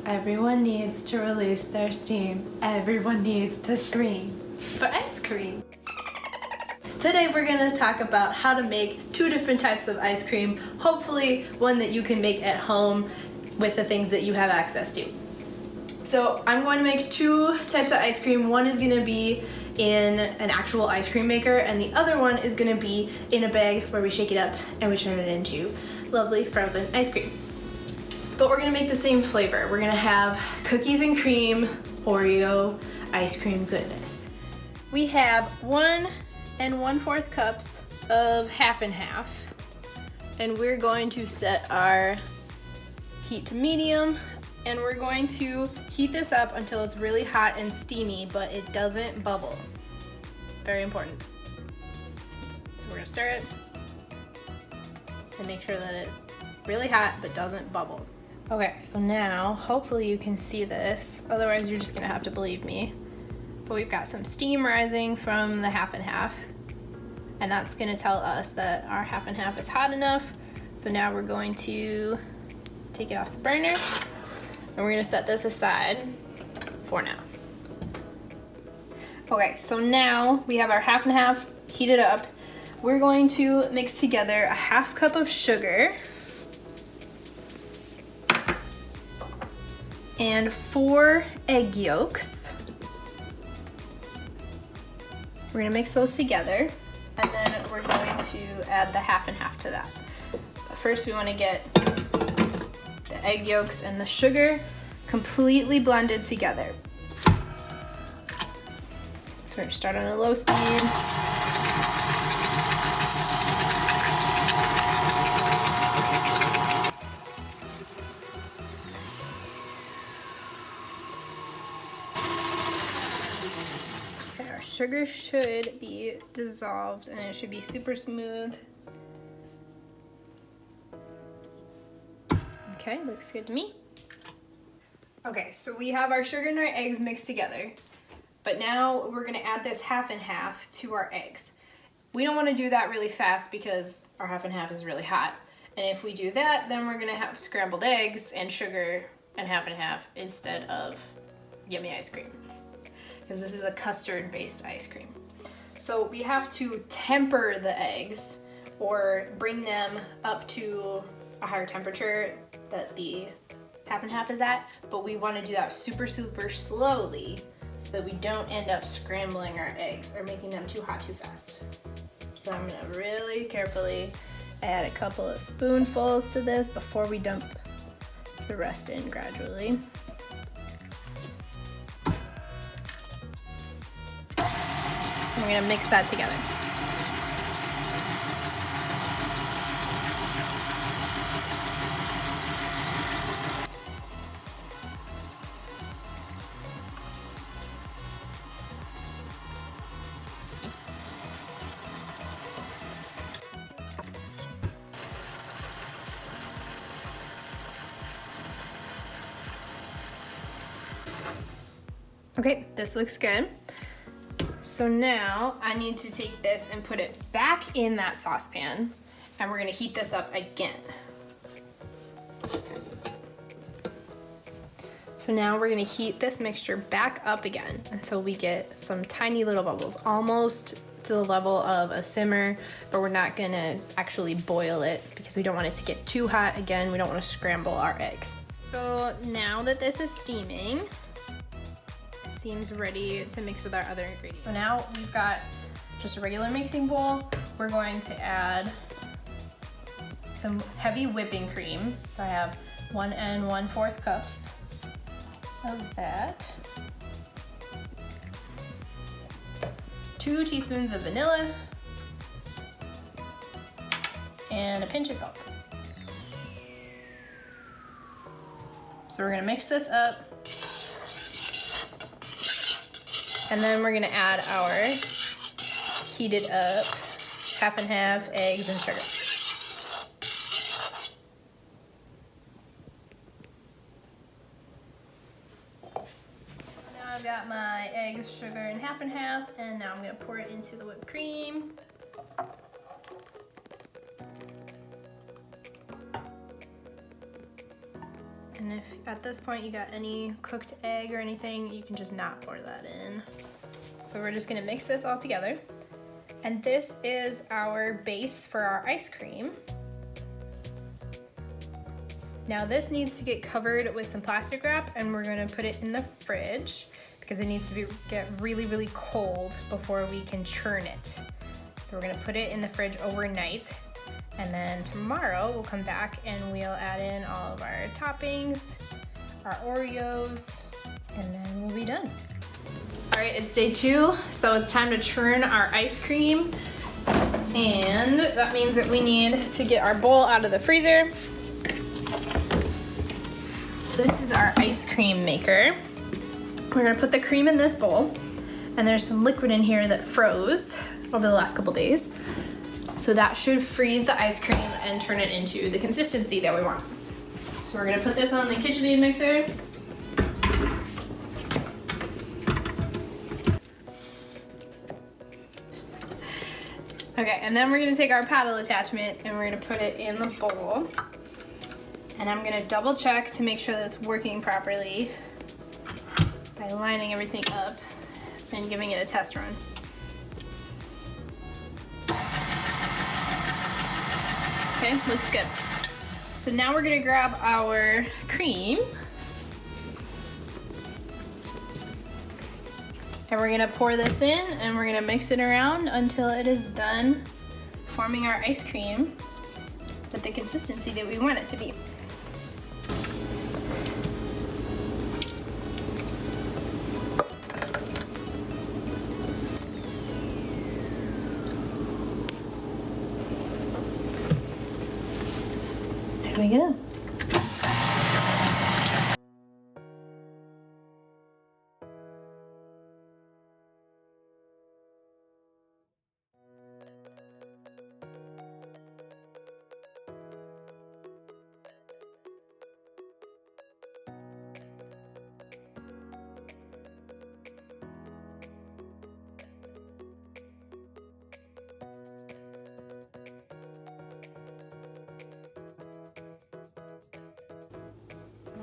Everyone needs to release their steam. Everyone needs to scream for ice cream. Today we're going to talk about how to make 2 different types of ice cream, hopefully one that you can make at home with the things that you have access to. So I'm going to make 2 types of ice cream. One is going to be in an actual ice cream maker, and the other one is going to be in a bag where we shake it up and we turn it into lovely frozen ice cream. But we're going to make the same flavor. We're going to have cookies and cream Oreo ice cream goodness. We have 1 1/4 cups of half and half, and we're going to set our heat to medium, and we're going to heat this up until it's really hot and steamy, but it doesn't bubble. Very important. So we're gonna stir it and make sure that it's really hot but doesn't bubble. Okay, so now hopefully you can see this, otherwise you're just gonna have to believe me. But we've got some steam rising from the half and half, and that's gonna tell us that our half and half is hot enough. So now we're going to take it off the burner, and we're gonna set this aside for now. Okay, so now we have our half and half heated up. We're going to mix together a 1/2 cup of sugar and 4 egg yolks. We're gonna mix those together, and then we're going to add the half and half to that. But first we wanna get the egg yolks and the sugar completely blended together. So we're gonna start on a low speed. Okay, our sugar should be dissolved and it should be super smooth. Okay, looks good to me. Okay, so we have our sugar and our eggs mixed together, but now we're gonna add this half and half to our eggs. We don't wanna do that really fast because our half and half is really hot. And if we do that, then we're gonna have scrambled eggs and sugar and half instead of yummy ice cream, because this is a custard-based ice cream. So we have to temper the eggs or bring them up to a higher temperature that the half and half is at, but we want to do that super slowly so that we don't end up scrambling our eggs or making them too hot too fast. So I'm gonna really carefully add a couple of spoonfuls to this before we dump the rest in gradually. And we're gonna mix that together. Okay, this looks good. So now I need to take this and put it back in that saucepan, and we're gonna heat this up again. So now we're gonna heat this mixture back up again until we get some tiny little bubbles, almost to the level of a simmer, but we're not gonna actually boil it because we don't want it to get too hot. Again, we don't wanna scramble our eggs. So now that this is steaming, seems ready to mix with our other ingredients. So now we've got just a regular mixing bowl. We're going to add some heavy whipping cream. So I have 1 1/4 cups of that. 2 teaspoons of vanilla and a pinch of salt. So we're gonna mix this up. And then we're gonna add our heated up half and half eggs and sugar. Now I've got my eggs, sugar, and half, and now I'm gonna pour it into the whipped cream. And And if at this point you got any cooked egg or anything, you can just not pour that in. So we're just gonna mix this all together. And this is our base for our ice cream. Now this needs to get covered with some plastic wrap, and we're gonna put it in the fridge because it needs to get really, really cold before we can churn it. So we're gonna put it in the fridge overnight, and then tomorrow we'll come back and we'll add in all of our toppings, our Oreos, and then we'll be done. All right, it's day 2, so it's time to churn our ice cream. And that means that we need to get our bowl out of the freezer. This is our ice cream maker. We're gonna put the cream in this bowl, and there's some liquid in here that froze over the last couple days. So that should freeze the ice cream and turn it into the consistency that we want. So we're gonna put this on the KitchenAid mixer. Okay, and then we're gonna take our paddle attachment and we're gonna put it in the bowl. And I'm gonna double check to make sure that it's working properly by lining everything up and giving it a test run. Okay, looks good. So now we're gonna grab our cream and we're gonna pour this in and we're gonna mix it around until it is done forming our ice cream with the consistency that we want it to be. There we go.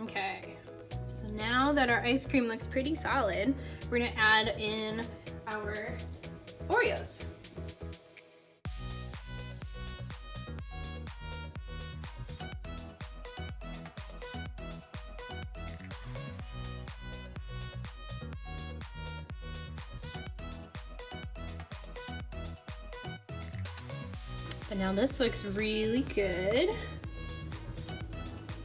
Okay, so now that our ice cream looks pretty solid, we're gonna add in our Oreos. But now this looks really good.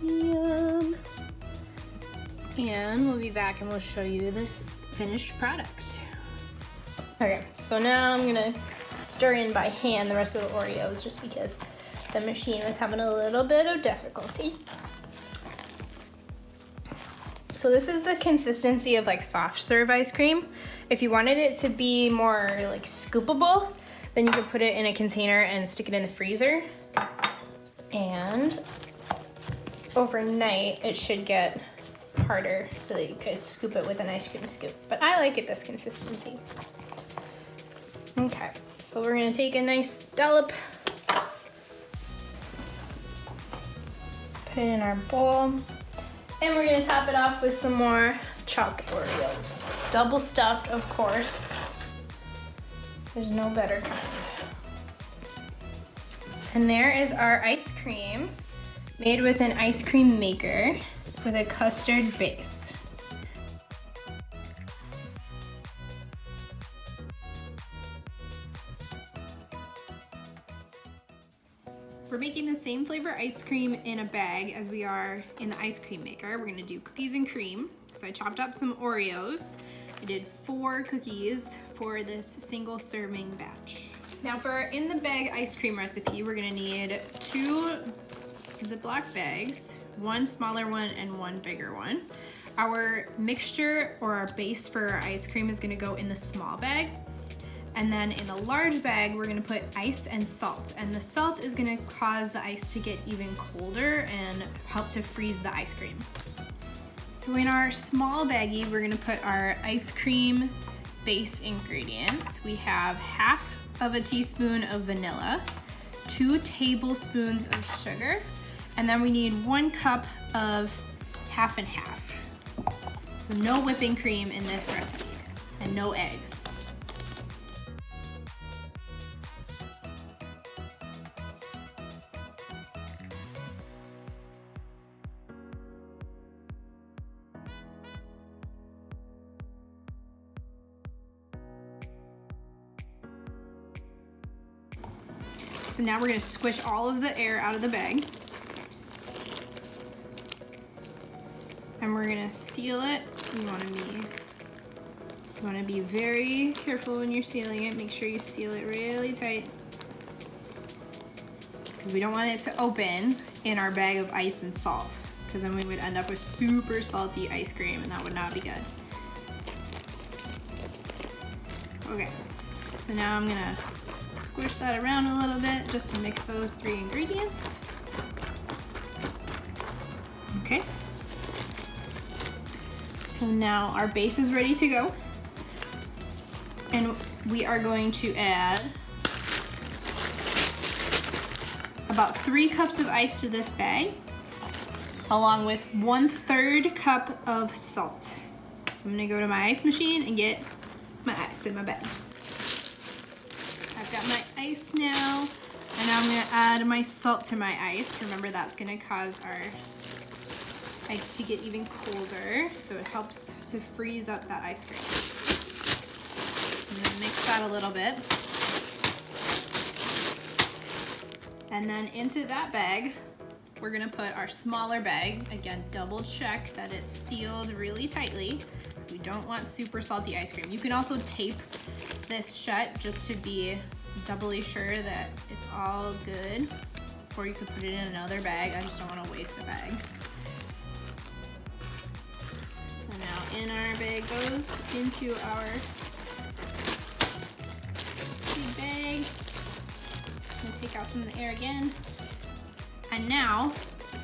Yum. And we'll be back and we'll show you this finished product. Okay, so now I'm gonna stir in by hand the rest of the Oreos just because the machine was having a little bit of difficulty. So this is the consistency of like soft serve ice cream. If you wanted it to be more like scoopable, then you could put it in a container and stick it in the freezer. And overnight, it should get harder so that you could scoop it with an ice cream scoop. But I like it this consistency. Okay, so we're gonna take a nice dollop, put it in our bowl, and we're gonna top it off with some more chopped Oreos. Double stuffed, of course. There's no better kind. And there is our ice cream made with an ice cream maker with a custard base. We're making the same flavor ice cream in a bag as we are in the ice cream maker. We're gonna do cookies and cream. So I chopped up some Oreos. I did 4 cookies for this single serving batch. Now for our in the bag ice cream recipe, we're gonna need 2 Ziploc bags, 1 smaller one and 1 bigger one. Our mixture or our base for our ice cream is gonna go in the small bag. And then in the large bag, we're gonna put ice and salt. And the salt is gonna cause the ice to get even colder and help to freeze the ice cream. So in our small baggie, we're gonna put our ice cream base ingredients. We have 1/2 teaspoon of vanilla, 2 tablespoons of sugar, and then we need 1 cup of half and half. So no whipping cream in this recipe and no eggs. So now we're gonna squish all of the air out of the bag. And we're gonna seal it. You wanna be very careful when you're sealing it. Make sure you seal it really tight, because we don't want it to open in our bag of ice and salt, because then we would end up with super salty ice cream and that would not be good. Okay, so now I'm gonna squish that around a little bit just to mix those 3 ingredients. Okay. So now our base is ready to go. And we are going to add about 3 cups of ice to this bag, along with 1/3 cup of salt. So I'm gonna go to my ice machine and get my ice in my bag. I've got my ice now, and now I'm gonna add my salt to my ice. Remember, that's gonna cause our ice to get even colder, so it helps to freeze up that ice cream. So I'm gonna mix that a little bit. And then into that bag, we're gonna put our smaller bag. Again, double check that it's sealed really tightly, because we don't want super salty ice cream. You can also tape this shut just to be doubly sure that it's all good, or you could put it in another bag. I just don't want to waste a bag. So now in our bag goes into our big bag. I'm gonna take out some of the air again. And now,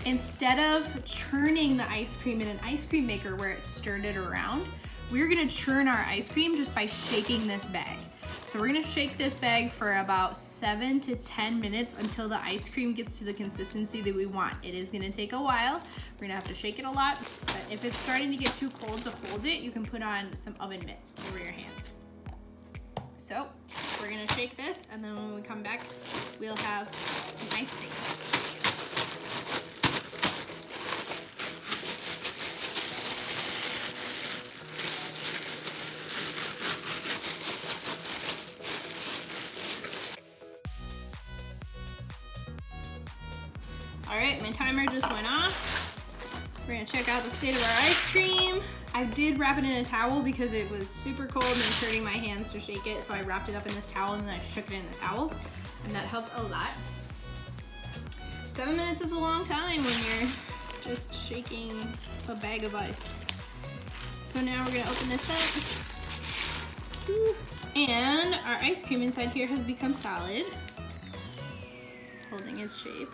instead of churning the ice cream in an ice cream maker where it's stirred it around, we're gonna churn our ice cream just by shaking this bag. So we're gonna shake this bag for about 7 to 10 minutes until the ice cream gets to the consistency that we want. It is gonna take a while. We're gonna have to shake it a lot, but if it's starting to get too cold to hold it, you can put on some oven mitts over your hands. So we're gonna shake this, and then when we come back, we'll have some ice cream. All right, my timer just went off. We're gonna check out the state of our ice cream. I did wrap it in a towel because it was super cold and it was hurting my hands to shake it, so I wrapped it up in this towel and then I shook it in the towel, and that helped a lot. 7 minutes is a long time when you're just shaking a bag of ice. So now we're gonna open this up. Ooh. And our ice cream inside here has become solid. It's holding its shape.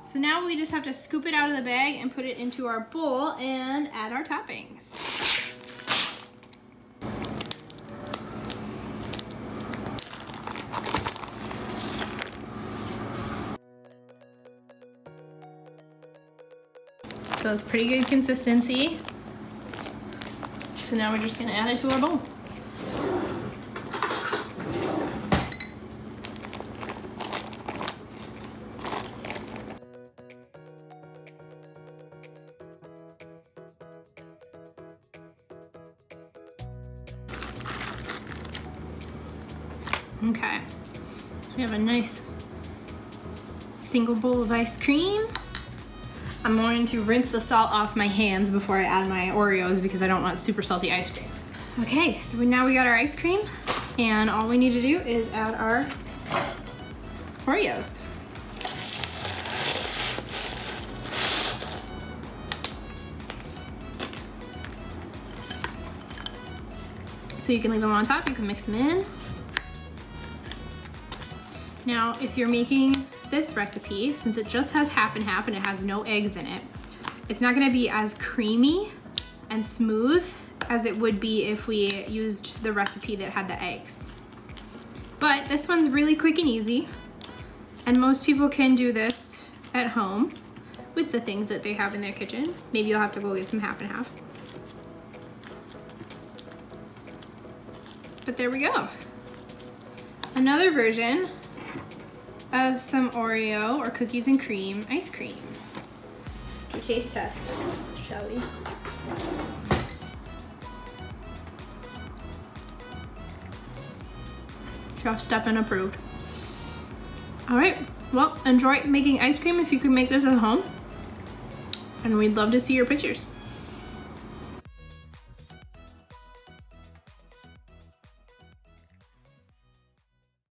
So now we just have to scoop it out of the bag and put it into our bowl and add our toppings. So it's pretty good consistency. So now we're just gonna add it to our bowl. Okay, we have a nice single bowl of ice cream. I'm going to rinse the salt off my hands before I add my Oreos because I don't want super salty ice cream. Okay, so now we got our ice cream, and all we need to do is add our Oreos. So you can leave them on top, you can mix them in. Now, if you're making this recipe, since it just has half and half and it has no eggs in it, it's not gonna be as creamy and smooth as it would be if we used the recipe that had the eggs. But this one's really quick and easy, and most people can do this at home with the things that they have in their kitchen. Maybe you'll have to go get some half and half. But there we go. Another version of some Oreo or cookies and cream ice cream. Let's do a taste test, shall we? Chef Stefan approved. All right, well, enjoy making ice cream if you can make this at home. And we'd love to see your pictures.